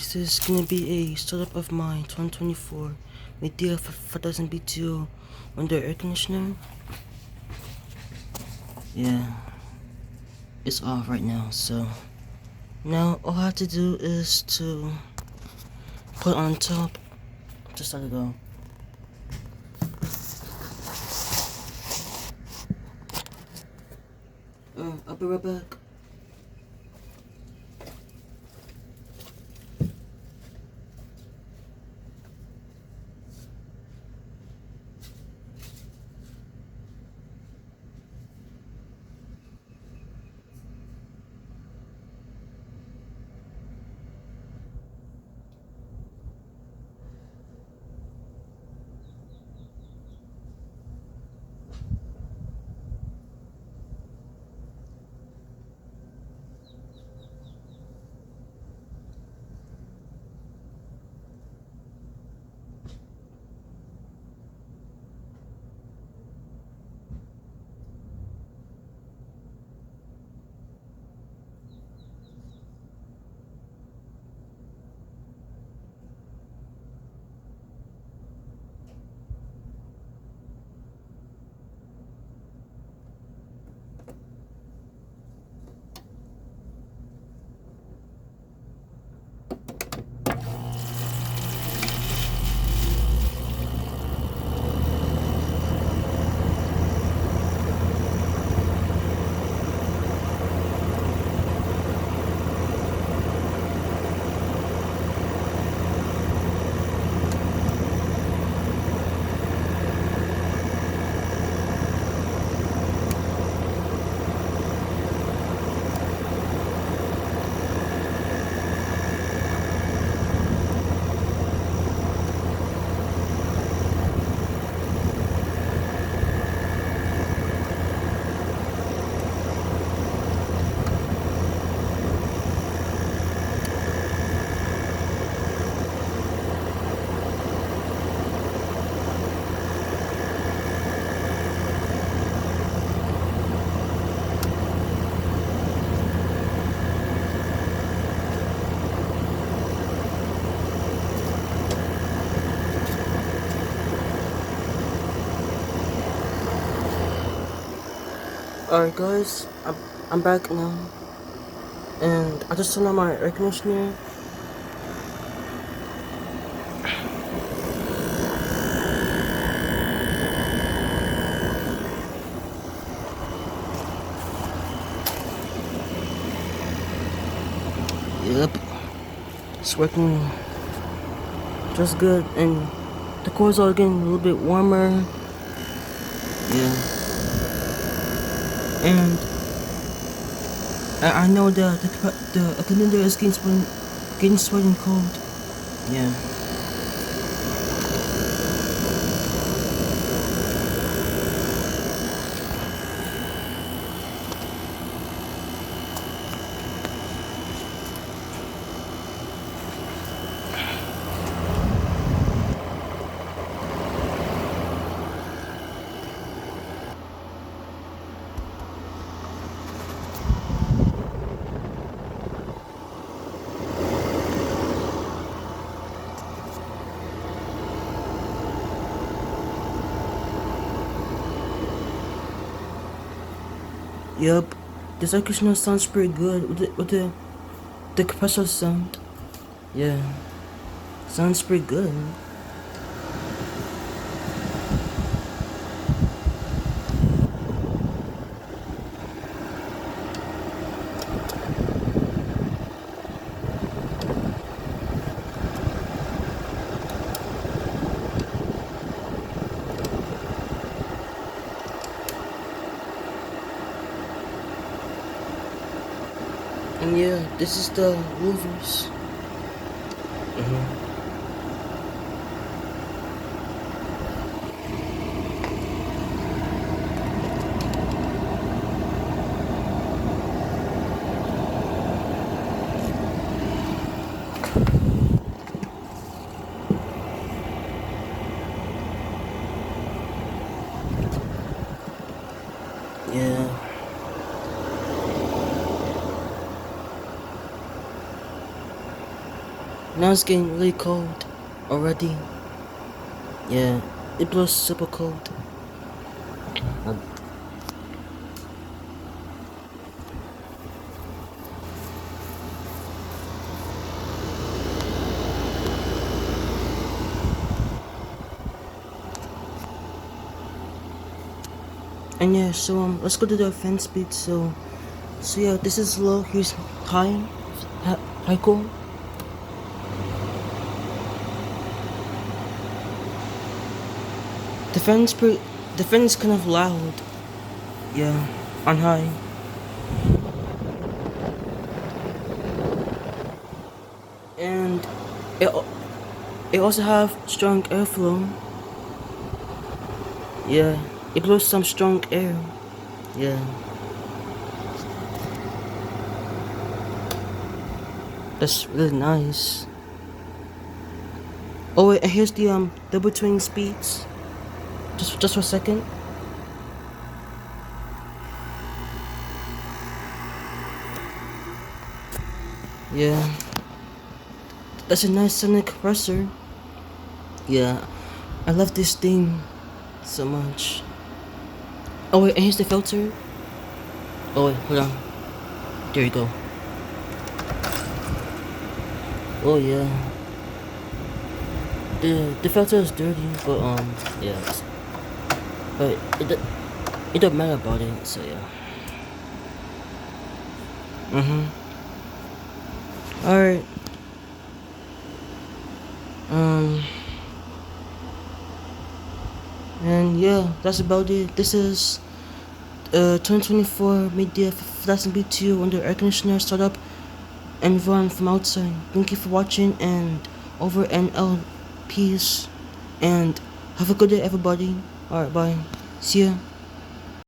This is gonna be a startup of mine, 2024 midea 5000 BTO under air conditioner. Yeah, it's off right now, so now all I have to do is to put it on top, just let it go. I'll be right back. Alright guys, I'm back now, and I just turned on my air conditioner. Yep, it's working just good, and the cores are getting a little bit warmer. Yeah, and I know that the calendar is getting sweating cold. Yeah. Yep, this air conditioner sounds pretty good with the compressor sound. Yeah, sounds pretty good. And yeah, this is the louvers. Yeah. Now it's getting really cold already. Yeah, it blows super cold. And yeah, so let's go to the fan speed. So yeah, this is low. Here's high. High cool. The fan's kind of loud. Yeah, on high. And it it also have strong airflow. Yeah, it blows some strong air. Yeah. That's really nice. Oh wait, and here's the double twin speeds. Just for a second. Yeah. That's a nice sonic compressor. Yeah. I love this thing so much. Oh wait, and here's the filter. Oh wait, hold on. There you go. Oh yeah. The filter is dirty, but yeah. But it don't matter about it, so yeah. Alright. And yeah, that's about it. This is 2024 midea flash and B2 under air conditioner startup and run from outside. Thank you for watching, and over and out. Peace and have a good day, everybody. Alright, bye. See ya.